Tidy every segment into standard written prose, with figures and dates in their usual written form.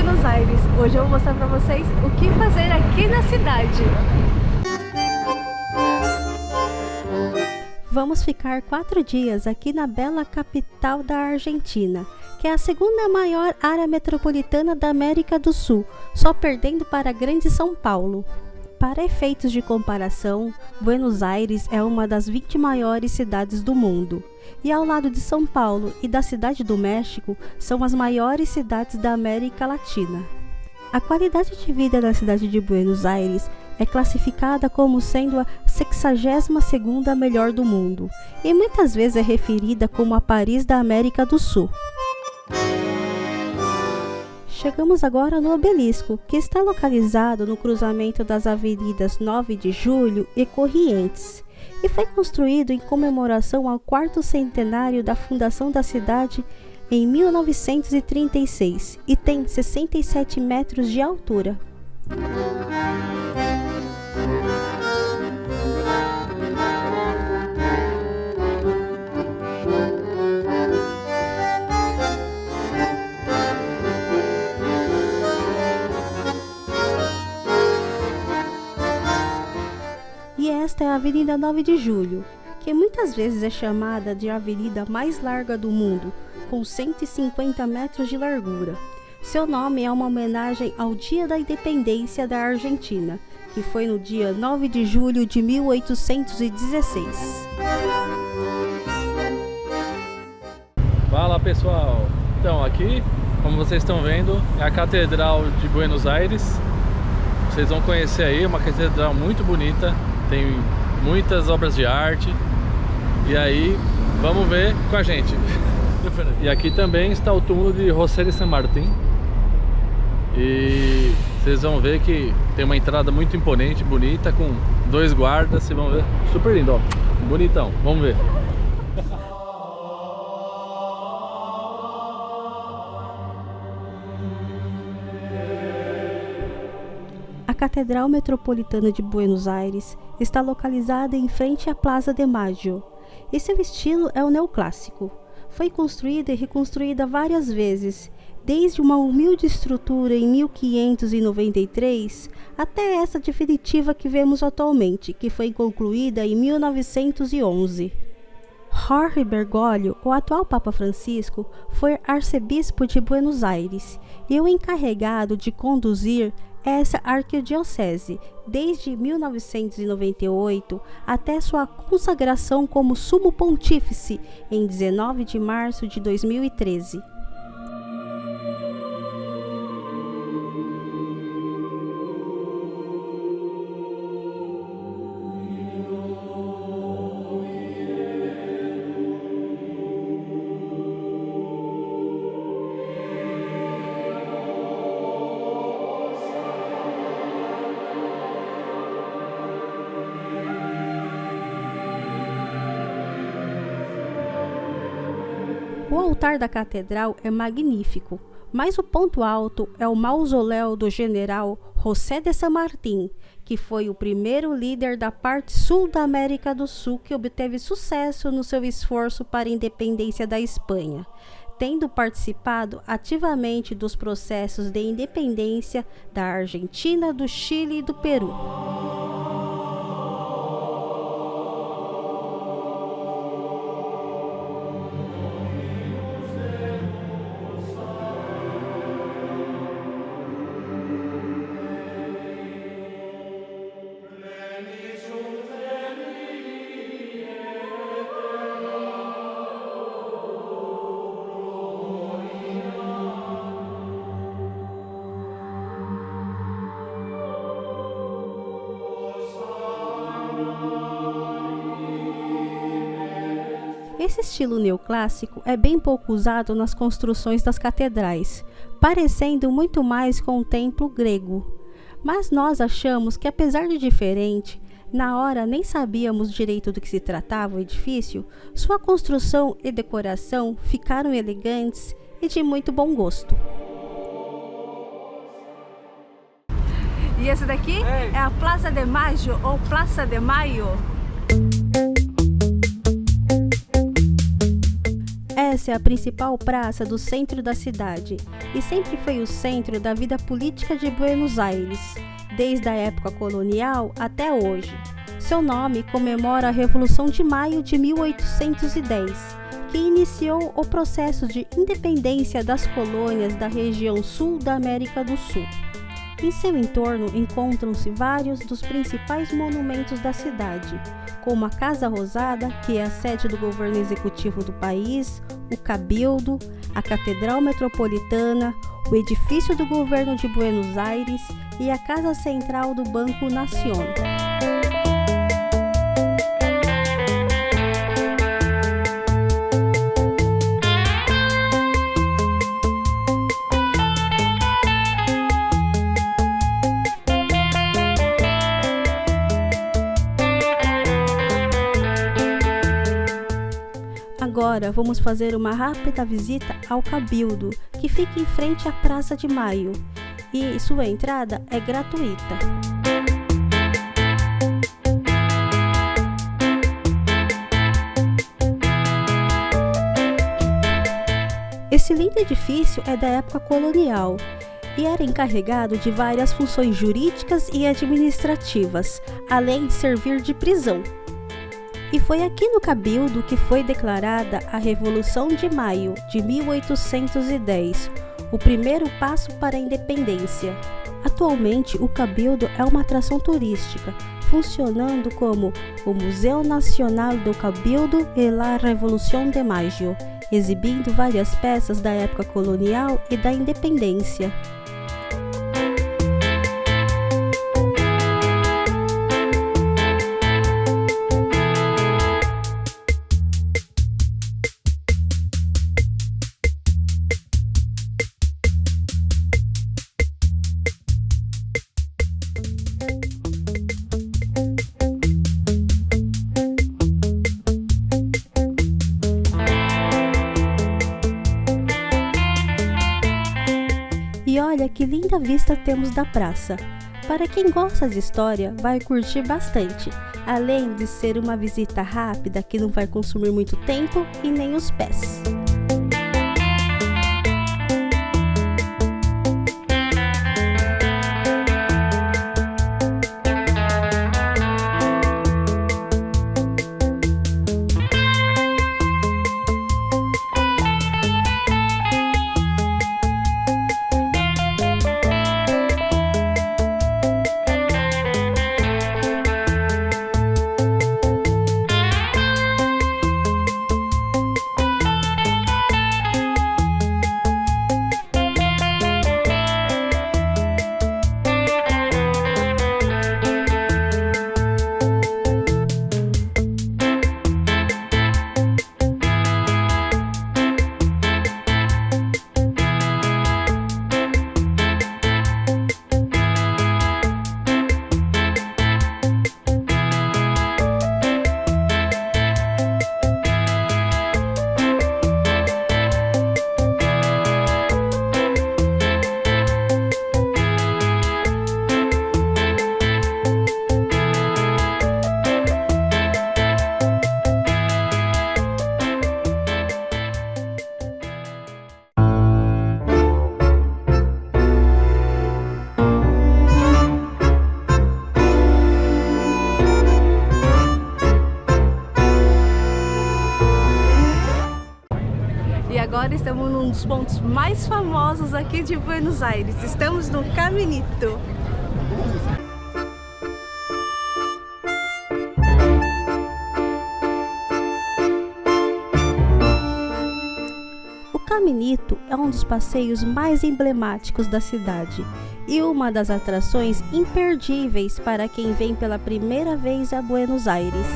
Buenos Aires. Hoje eu vou mostrar para vocês o que fazer aqui na cidade. Vamos ficar 4 dias aqui na bela capital da Argentina, que é a segunda maior área metropolitana da América do Sul, só perdendo para a grande São Paulo. Para efeitos de comparação, Buenos Aires é uma das 20 maiores cidades do mundo, e ao lado de São Paulo e da Cidade do México, são as maiores cidades da América Latina. A qualidade de vida da cidade de Buenos Aires é classificada como sendo a 62ª melhor do mundo, e muitas vezes é referida como a Paris da América do Sul. Chegamos agora no Obelisco, que está localizado no cruzamento das avenidas 9 de Julho e Corrientes, e foi construído em comemoração ao 4º centenário da fundação da cidade em 1936 e tem 67 metros de altura. E esta é a Avenida 9 de Julho, que muitas vezes é chamada de a avenida mais larga do mundo, com 150 metros de largura. Seu nome é uma homenagem ao Dia da Independência da Argentina, que foi no dia 9 de julho de 1816. Fala pessoal! Então aqui, como vocês estão vendo, é a Catedral de Buenos Aires. Vocês vão conhecer aí, uma catedral muito bonita, tem muitas obras de arte. E aí, vamos ver com a gente. E aqui também está o túmulo de José de San Martín. E vocês vão ver que tem uma entrada muito imponente, bonita, com 2 guardas. Vocês vão ver, super lindo, ó, bonitão. Vamos ver. A Catedral Metropolitana de Buenos Aires está localizada em frente à Plaza de Mayo, e seu estilo é o neoclássico. Foi construída e reconstruída várias vezes, desde uma humilde estrutura em 1593 até essa definitiva que vemos atualmente, que foi concluída em 1911. Jorge Bergoglio, o atual Papa Francisco, foi arcebispo de Buenos Aires e o encarregado de conduzir essa arquidiocese desde 1998 até sua consagração como sumo pontífice em 19 de março de 2013. O altar da catedral é magnífico, mas o ponto alto é o mausoléu do general José de San Martín, que foi o primeiro líder da parte sul da América do Sul que obteve sucesso no seu esforço para a independência da Espanha, tendo participado ativamente dos processos de independência da Argentina, do Chile e do Peru. Esse estilo neoclássico é bem pouco usado nas construções das catedrais, parecendo muito mais com o templo grego. Mas nós achamos que, apesar de diferente, na hora nem sabíamos direito do que se tratava o edifício, sua construção e decoração ficaram elegantes e de muito bom gosto. E esse daqui é a Plaza de Mayo ou Plaza de Mayo. Essa é a principal praça do centro da cidade e sempre foi o centro da vida política de Buenos Aires, desde a época colonial até hoje. Seu nome comemora a Revolução de Maio de 1810, que iniciou o processo de independência das colônias da região sul da América do Sul. Em seu entorno encontram-se vários dos principais monumentos da cidade, como a Casa Rosada, que é a sede do governo executivo do país, o Cabildo, a Catedral Metropolitana, o edifício do governo de Buenos Aires e a Casa Central do Banco Nación. Agora vamos fazer uma rápida visita ao Cabildo, que fica em frente à Praça de Maio, e sua entrada é gratuita. Esse lindo edifício é da época colonial e era encarregado de várias funções jurídicas e administrativas, além de servir de prisão. E foi aqui no Cabildo que foi declarada a Revolução de Maio de 1810, o primeiro passo para a independência. Atualmente, o Cabildo é uma atração turística, funcionando como o Museu Nacional do Cabildo e la Revolución de Mayo, exibindo várias peças da época colonial e da independência. E olha que linda vista temos da praça. Para quem gosta de história, vai curtir bastante, além de ser uma visita rápida que não vai consumir muito tempo e nem os pés. Agora estamos num dos pontos mais famosos aqui de Buenos Aires. Estamos no Caminito. O Caminito é um dos passeios mais emblemáticos da cidade e uma das atrações imperdíveis para quem vem pela primeira vez a Buenos Aires.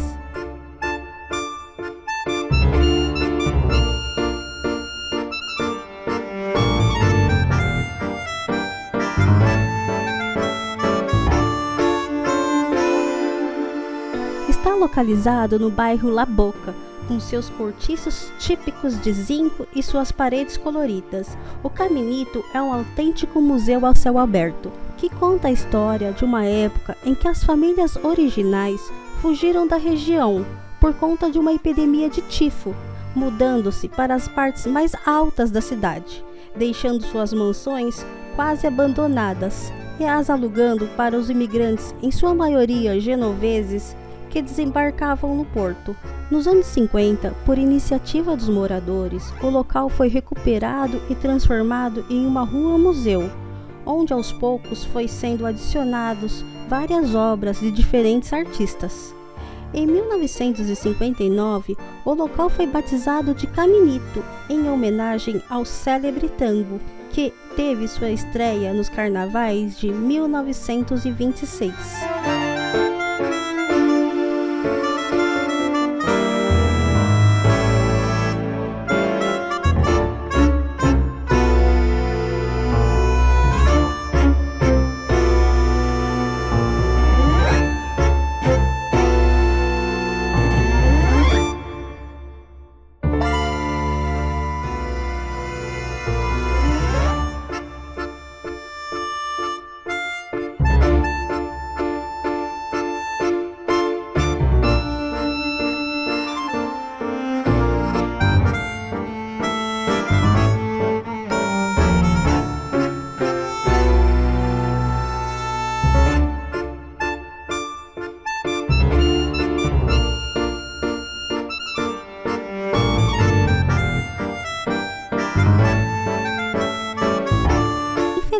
Está localizado no bairro La Boca, com seus cortiços típicos de zinco e suas paredes coloridas. O Caminito é um autêntico museu ao céu aberto, que conta a história de uma época em que as famílias originais fugiram da região por conta de uma epidemia de tifo, mudando-se para as partes mais altas da cidade, deixando suas mansões quase abandonadas e as alugando para os imigrantes, em sua maioria genoveses, que desembarcavam no porto. Nos anos 50, por iniciativa dos moradores, o local foi recuperado e transformado em uma rua-museu, onde aos poucos foi sendo adicionados várias obras de diferentes artistas. Em 1959, o local foi batizado de Caminito, em homenagem ao célebre tango, que teve sua estreia nos carnavais de 1926.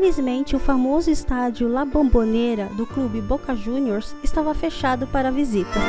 Infelizmente, o famoso estádio La Bombonera do clube Boca Juniors estava fechado para visita.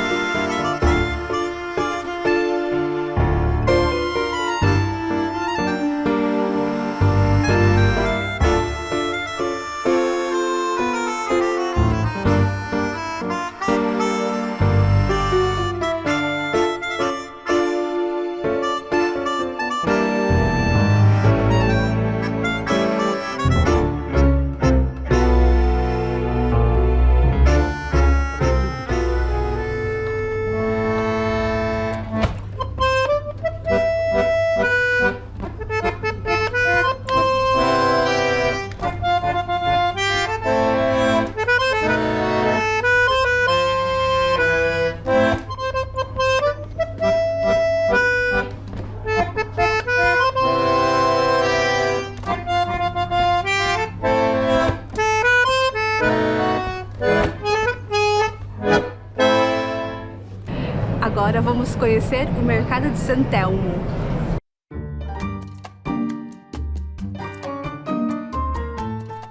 Agora vamos conhecer o mercado de San Telmo.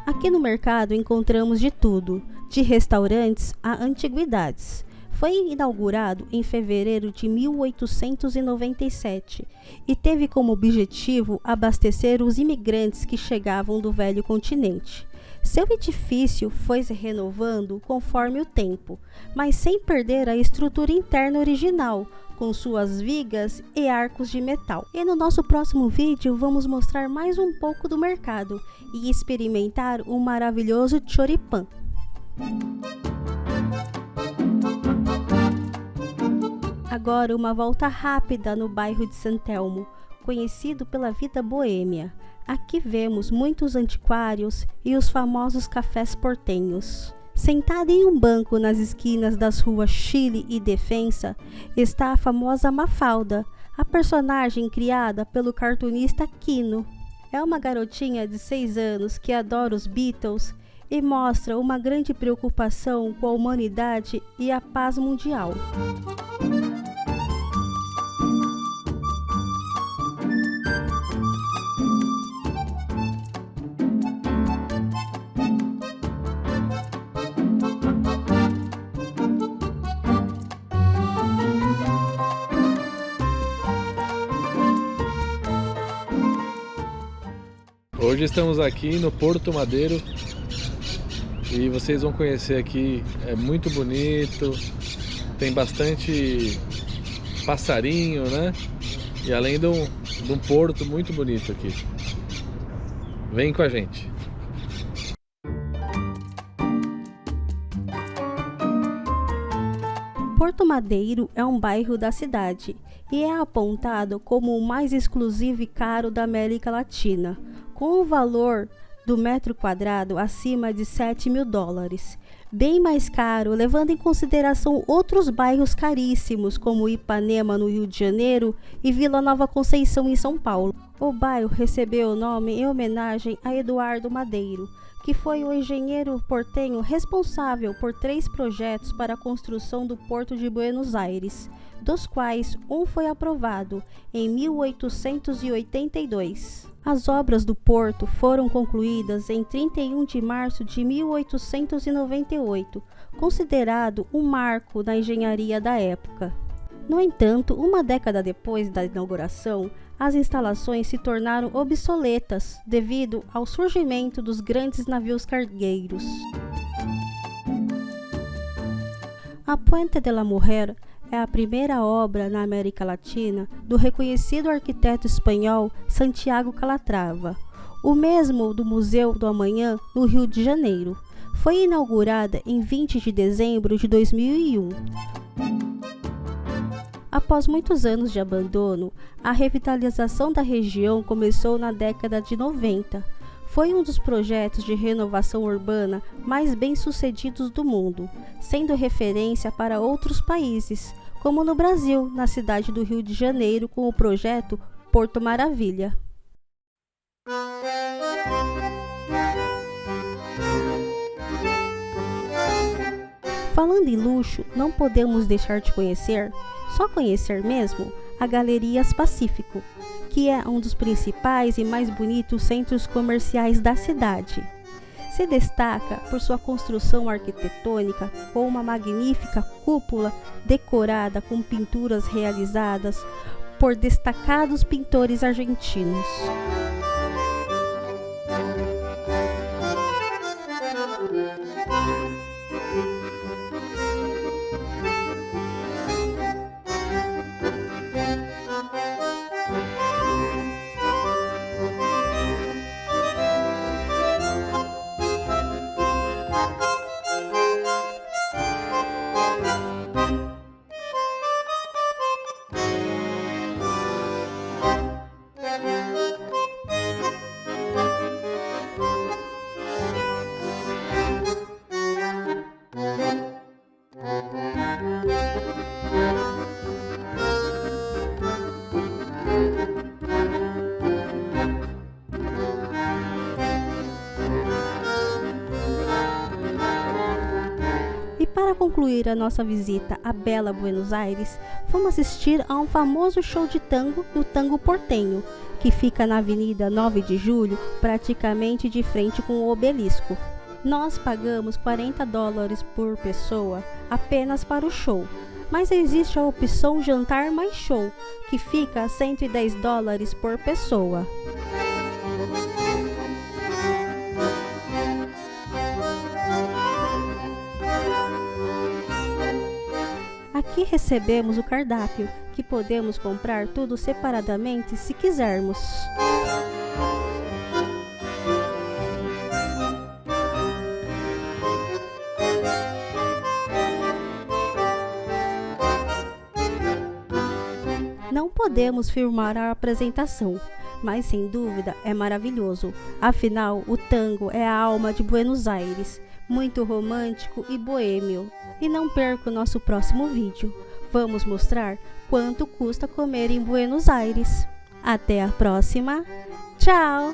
Aqui no mercado encontramos de tudo, de restaurantes a antiguidades. Foi inaugurado em fevereiro de 1897 e teve como objetivo abastecer os imigrantes que chegavam do velho continente. Seu edifício foi se renovando conforme o tempo, mas sem perder a estrutura interna original, com suas vigas e arcos de metal. E no nosso próximo vídeo vamos mostrar mais um pouco do mercado e experimentar o maravilhoso choripán. Agora uma volta rápida no bairro de San Telmo, conhecido pela vida boêmia. Aqui vemos muitos antiquários e os famosos cafés portenhos. Sentada em um banco nas esquinas das ruas Chile e Defensa está a famosa Mafalda, a personagem criada pelo cartunista Quino. É uma garotinha de 6 anos que adora os Beatles e mostra uma grande preocupação com a humanidade e a paz mundial. Hoje estamos aqui no Porto Madeiro e vocês vão conhecer aqui, é muito bonito, tem bastante passarinho, né? E além de um porto muito bonito aqui. Vem com a gente. Porto Madeiro é um bairro da cidade e é apontado como o mais exclusivo e caro da América Latina, com o valor do metro quadrado acima de $7.000, bem mais caro, levando em consideração outros bairros caríssimos, como Ipanema, no Rio de Janeiro, e Vila Nova Conceição, em São Paulo. O bairro recebeu o nome em homenagem a Eduardo Madeiro, que foi o engenheiro portenho responsável por 3 projetos para a construção do Porto de Buenos Aires, dos quais um foi aprovado em 1882. As obras do porto foram concluídas em 31 de março de 1898, considerado um marco da engenharia da época. No entanto, uma década depois da inauguração, as instalações se tornaram obsoletas devido ao surgimento dos grandes navios cargueiros. A Puente de la Mujer é a primeira obra na América Latina do reconhecido arquiteto espanhol Santiago Calatrava, o mesmo do Museu do Amanhã, no Rio de Janeiro. Foi inaugurada em 20 de dezembro de 2001. Após muitos anos de abandono, a revitalização da região começou na década de 90. Foi um dos projetos de renovação urbana mais bem-sucedidos do mundo, sendo referência para outros países, como no Brasil, na cidade do Rio de Janeiro, com o projeto Porto Maravilha. Falando em luxo, não podemos deixar de conhecer, só conhecer mesmo, a Galerias Pacífico, que é um dos principais e mais bonitos centros comerciais da cidade. Se destaca por sua construção arquitetônica com uma magnífica cúpula decorada com pinturas realizadas por destacados pintores argentinos. Para concluir a nossa visita à bela Buenos Aires, fomos assistir a um famoso show de tango no Tango Portenho, que fica na Avenida 9 de Julho, praticamente de frente com o Obelisco. Nós pagamos $40 por pessoa apenas para o show, mas existe a opção jantar mais show, que fica a $110 por pessoa. Aqui recebemos o cardápio, que podemos comprar tudo separadamente se quisermos. Não podemos filmar a apresentação, mas sem dúvida é maravilhoso. Afinal, o tango é a alma de Buenos Aires, muito romântico e boêmio. E não perca o nosso próximo vídeo. Vamos mostrar quanto custa comer em Buenos Aires. Até a próxima. Tchau!